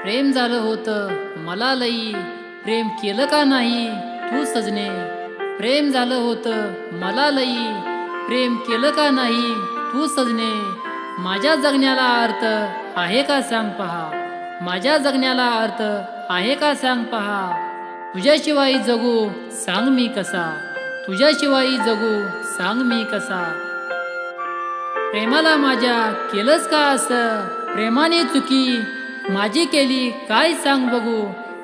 प्रेम झालं होतं मला लई, प्रेम केलं का नाही तू सजने. प्रेम झालं होतं मला लई, प्रेम केलं का नाही तू सजने. माझ्या जगण्याला अर्थ आहे का सांग पहा, माझ्या जगण्याला अर्थ आहे का सांग पहा. तुझ्याशिवाय जगू सांग मी कसा, तुझ्याशिवाय जगू सांग मी कसा. प्रेमाला माझ्या केलंस का असं, प्रेमाने चुकी माझी केली काय सांग बघू.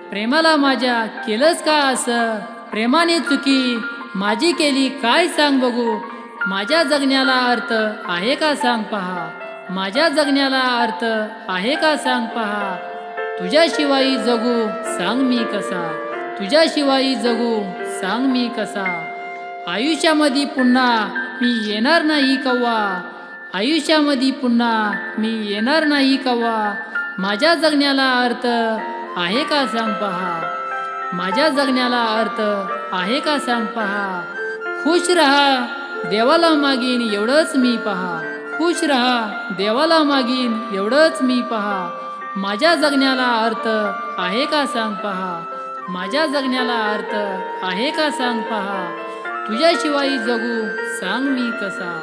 प्रेमाला माझ्या केलंस का असं, प्रेमाने चुकी माझी केली काय सांग बघू. माझ्या जगण्याला अर्थ आहे का सांग पहा, माझ्या जगण्याला अर्थ आहे का सांग पहा. तुझ्याशिवाय जगू सांग मी कसा, तुझ्याशिवाय जगू सांग मी कसा. आयुष्यामध्ये पुन्हा मी येणार नाही कव्वा, आयुष्यामध्ये पुन्हा मी येणार नाही कव्वा. माझ्या जगण्याला अर्थ आहे का सांग पहा, माझ्या जगण्याला अर्थ आहे का सांग पहा. खुश रहा देवाला मागीन एवढंच मी पहा, खुश रहा देवाला मागीन एवढंच मी पहा. माझ्या जगण्याला अर्थ आहे का सांग पहा, माझ्या जगण्याला अर्थ आहे का सांग पहा. तुझ्याशिवाय जगू सांग मी कसा,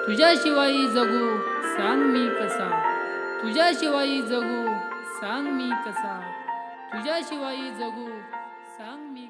तुझ्याशिवाय जगू सांग मी कसा. तुझ्याशिवाय जगू सांग मी कसा, तुझ्याशिवाय जगू सांग मी